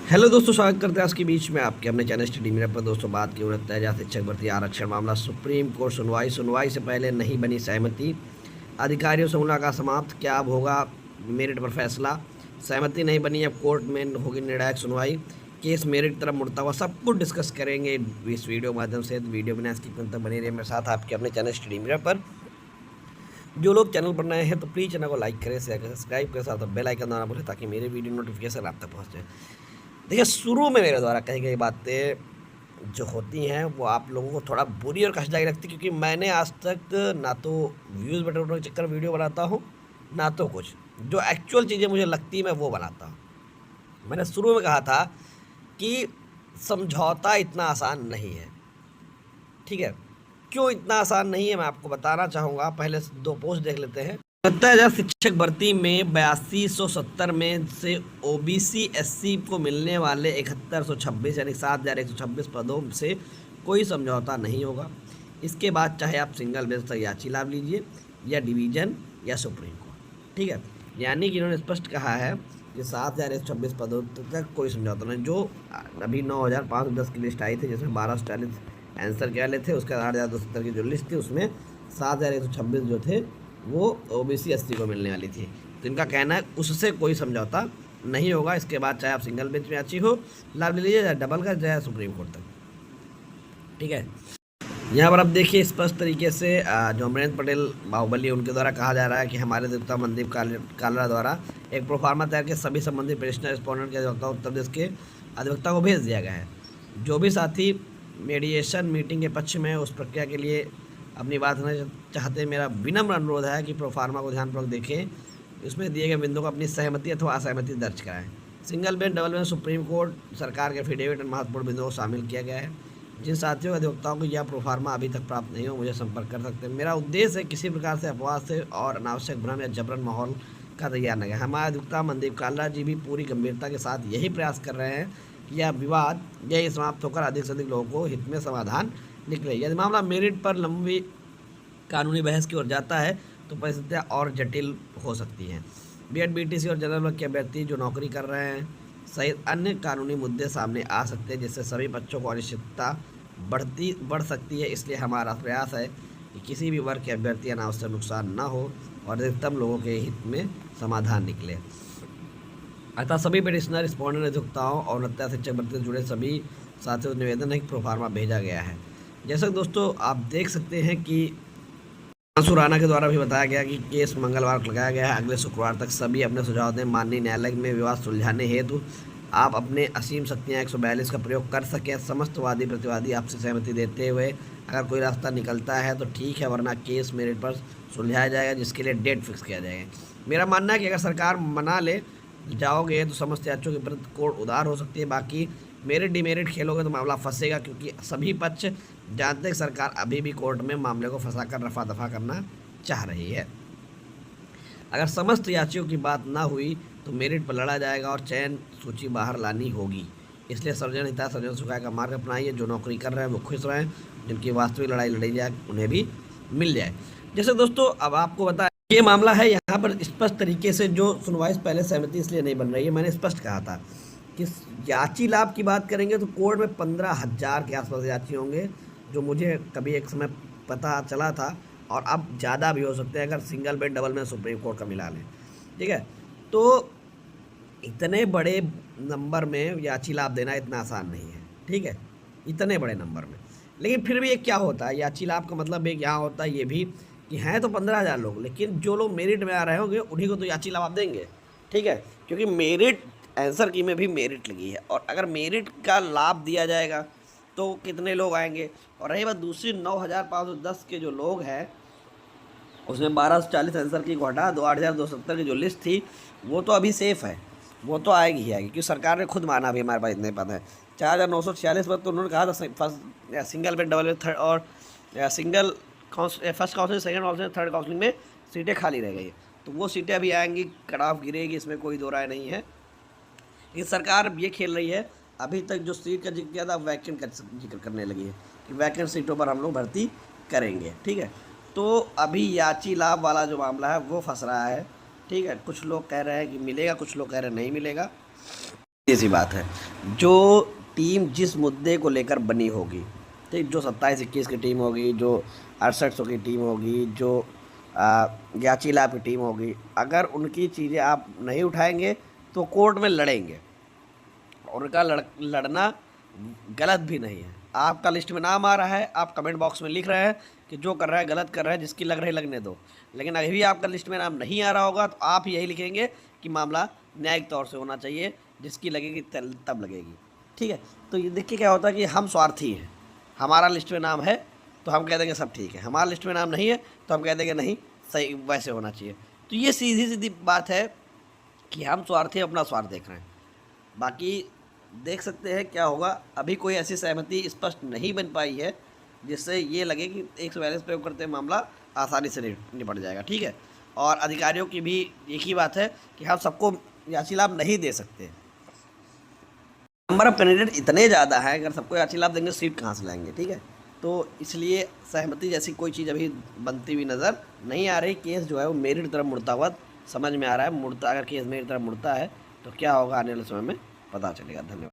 Hello दोस्तों, स्वागत करते हैं आज के बीच में आपके अपने चैनल स्टडी मेरा पर। दोस्तों, बात की उड़ता है जहाँ शिक्षक भर्ती आरक्षण मामला सुप्रीम कोर्ट सुनवाई से पहले नहीं बनी सहमति। अधिकारियों से मुलाकात समाप्त, क्या अब होगा मेरिट पर फैसला। सहमति नहीं बनी, अब कोर्ट में होगी निर्णायक सुनवाई। केस मेरिट की तरफ मुड़ता हुआ, सब कुछ डिस्कस करेंगे इस वीडियो के माध्यम से। वीडियो बनाने की तक बने रहे मेरे साथ आपके अपने चैनल स्टडी मेरा पर। जो लोग चैनल पर नए हैं तो प्लीज़ चैनल को लाइक करें, शेयर करें, सब्सक्राइब करें, साथ बेल आइकन दबाना भूलें ताकि मेरे वीडियो नोटिफिकेशन आप तक पहुँचे। देखिए, शुरू में मेरे द्वारा कही गई बातें जो होती हैं वो आप लोगों को थोड़ा बुरी और कष्टदायक लगती, क्योंकि मैंने आज तक ना तो व्यूज़ बढ़ाने के चक्कर में वीडियो बनाता हूँ, ना तो कुछ जो एक्चुअल चीज़ें मुझे लगती मैं वो बनाता हूँ। मैंने शुरू में कहा था कि समझौता इतना आसान नहीं है। ठीक है, क्यों इतना आसान नहीं है मैं आपको बताना चाहूँगा। पहले दो पोस्ट देख लेते हैं। 70,000 शिक्षक भर्ती में 8270 में से ओबीसी एससी को मिलने वाले 7126 यानी 7126 पदों से कोई समझौता नहीं होगा। इसके बाद चाहे आप सिंगल बेंच तक याची लाभ लीजिए या डिवीज़न या सुप्रीम कोर्ट। ठीक है, यानी कि इन्होंने स्पष्ट कहा है कि 7126 पदों तक कोई समझौता नहीं। जो अभी 9510 की लिस्ट आई थी जिसमें 1240 आंसर क्या ले थे, उसके 8270 की जो लिस्ट थी उसमें 7126 जो थे वो ओबीसी एससी को मिलने वाली थी। तो इनका कहना है उससे कोई समझौता नहीं होगा। इसके बाद चाहे आप सिंगल बेंच में याची हो लाभ ले लीजिए, या डबल का चाहे सुप्रीम कोर्ट तक। ठीक है, यहाँ पर आप देखिए स्पष्ट तरीके से जो अमरेंद्र पटेल बाहुबली उनके द्वारा कहा जा रहा है कि हमारे अधिवक्ता मनदीप कालरा द्वारा एक प्रोफार्मा तैयार के सभी संबंधित पेटिशनर रिस्पोंडेंट के अधिवक्ता उत्तर प्रदेश के अधिवक्ता को भेज दिया गया है। जो भी साथी मीडिएशन मीटिंग के पक्ष में उस प्रक्रिया के लिए अपनी बात करना चाहते हैं, मेरा विनम्र अनुरोध है कि प्रोफार्मा को ध्यानपूर्वक देखें, इसमें दिए गए बिंदुओं को अपनी सहमति अथवा असहमति दर्ज कराएं। Single bench, double bench, supreme court, सरकार के एफिडेविट और महत्वपूर्ण बिंदुओं को शामिल किया गया है। जिन साथियों अधिवक्ताओं को यह प्रोफार्मा अभी तक प्राप्त नहीं हो मुझे संपर्क कर सकते हैं। मेरा उद्देश्य है किसी प्रकार से अपवाद से और अनावश्यक भ्रम या जबरन माहौल का तैयार न गया। हमारे अधिवक्ता मनदीप कालरा जी भी पूरी गंभीरता के साथ यही प्रयास कर रहे हैं कि यह विवाद यही समाप्त होकर अधिक से अधिक लोगों को हित में समाधान निकले। यदि मामला मेरिट पर लंबी कानूनी बहस की ओर जाता है तो परिस्थितियाँ और जटिल हो सकती हैं। बीएड, बीटीसी और जनरल वर्ग के अभ्यर्थी जो नौकरी कर रहे हैं सहित अन्य कानूनी मुद्दे सामने आ सकते हैं, जिससे सभी बच्चों को अनिश्चितता बढ़ सकती है। इसलिए हमारा प्रयास है कि किसी भी वर्ग के अभ्यर्थी अनावश्यक नुकसान न हो और अधिकतम लोगों के हित में समाधान निकले। अतः सभी पेटिशनर, रिस्पोंडेंट, अधिवक्ताओं और उन्नत शिक्षक भर्ती से जुड़े सभी साथियों को निवेदन है कि प्रोफार्मा भेजा गया है। जैसा दोस्तों आप देख सकते हैं कि सुराना के द्वारा भी बताया गया कि केस मंगलवार को लगाया गया है। अगले शुक्रवार तक सभी अपने सुझाव दें। माननीय न्यायालय में विवाद सुलझाने हेतु आप अपने असीम शक्तियाँ 142 का प्रयोग कर सकें। समस्त वादी प्रतिवादी आपसे सहमति देते हुए अगर कोई रास्ता निकलता है तो ठीक है, वरना केस मेरिट पर सुलझाया जाएगा, जिसके लिए डेट फिक्स किया जाएगा। मेरा मानना है कि अगर सरकार मना ले जाओगे तो समस्त याचियों के प्रति कोर्ट उदार हो सकती है। बाकी मेरिट डिमेरिट खेलोगे तो मामला फंसेगा, क्योंकि सभी पक्ष जानते हैं कि सरकार अभी भी कोर्ट में मामले को फंसाकर रफा दफा करना चाह रही है। अगर समस्त याचियों की बात ना हुई तो मेरिट पर लड़ा जाएगा और चयन सूची बाहर लानी होगी। इसलिए सर्जन हिता सर्जन सुखाय का मार्ग अपनाइए। जो नौकरी कर रहे हैं वो खुश रहें, जिनकी वास्तविक लड़ाई लड़ी जाए उन्हें भी मिल जाए। जैसे दोस्तों अब आपको बताया ये मामला है, यहाँ पर स्पष्ट तरीके से जो सुनवाई से पहले सहमति इसलिए नहीं बन रही है। मैंने स्पष्ट कहा था कि याची लाभ की बात करेंगे तो कोर्ट में 15,000 के आसपास याची होंगे, जो मुझे कभी एक समय पता चला था, और अब ज़्यादा भी हो सकते हैं अगर सिंगल बेंच, डबल में सुप्रीम कोर्ट का मिला लें। ठीक है, तो इतने बड़े नंबर में याची लाभ देना इतना आसान नहीं है। ठीक है, इतने बड़े नंबर में, लेकिन फिर भी एक क्या होता है, याची लाभ का मतलब एक यहाँ होता है ये भी कि हैं तो 15,000 लोग, लेकिन जो लोग मेरिट में आ रहे होंगे उन्हीं को तो याची लाभ आप देंगे। ठीक है, क्योंकि मेरिट आंसर की में भी मेरिट लगी है, और अगर मेरिट का लाभ दिया जाएगा तो कितने लोग आएंगे। और रही बात दूसरी, 9,510 के जो लोग हैं उसमें 1240 आंसर की घटा 8,270 की जो लिस्ट थी वो तो अभी सेफ़ है, वो तो आएगी ही आएगी, क्योंकि सरकार ने खुद माना भी हमारे पास इतने पद हैं। 4,946 पद तो उन्होंने कहा था first single bench, double bench, third और single first counselling, second counselling, third counselling में सीटें खाली रह गई, तो वो सीटें अभी आएंगी, कट ऑफ गिरेगी, इसमें कोई दो राय नहीं है। लेकिन सरकार ये खेल रही है, अभी तक जो सीट का जिक्र किया था वैकेंट का जिक्र करने लगी है कि वैकेंट सीटों पर हम लोग भर्ती करेंगे। ठीक है, तो अभी याची लाभ वाला जो मामला है वो फंस रहा है। ठीक है, कुछ लोग कह रहे हैं कि मिलेगा, कुछ लोग कह रहे हैं नहीं मिलेगा। ऐसी बात है, जो टीम जिस मुद्दे को लेकर बनी होगी, ठीक, जो 27-21 की टीम होगी, जो 6800 की टीम होगी, जो याचीला की टीम होगी, अगर उनकी चीज़ें आप नहीं उठाएंगे तो कोर्ट में लड़ेंगे। और उनका लड़ना गलत भी नहीं है। आपका लिस्ट में नाम आ रहा है, आप कमेंट बॉक्स में लिख रहे हैं कि जो कर रहा है गलत कर रहा है, जिसकी लग रही लगने दो। लेकिन अभी भी आपका लिस्ट में नाम नहीं आ रहा होगा तो आप यही लिखेंगे कि मामला न्यायिक तौर से होना चाहिए, जिसकी लगेगी तब लगेगी। ठीक है, तो ये देखिए क्या होता है कि हम स्वार्थी हैं। हमारा लिस्ट में नाम है तो हम कह देंगे सब ठीक है, हमारा लिस्ट में नाम नहीं है तो हम कह देंगे नहीं, सही वैसे होना चाहिए। तो ये सीधी सीधी बात है कि हम स्वार्थी अपना स्वार्थ देख रहे हैं। बाकी देख सकते हैं क्या होगा। अभी कोई ऐसी सहमति स्पष्ट नहीं बन पाई है जिससे ये लगे कि 142 प्रयोग करते मामला आसानी से निपट जाएगा। ठीक है, और अधिकारियों की भी एक ही बात है कि हम सबको याची लाभ नहीं दे सकते। नंबर ऑफ कैंडिडेट इतने ज़्यादा हैं, अगर सबको याची लाभ देंगे सीट कहाँ से लाएंगे। ठीक है, तो इसलिए सहमति जैसी कोई चीज़ अभी बनती हुई नज़र नहीं आ रही। केस जो है वो मेरी तरफ मुड़ता हुआ समझ में आ रहा है। मुड़ता, अगर केस मेरी तरफ मुड़ता है तो क्या होगा आने वाले समय में पता चलेगा। धन्यवाद।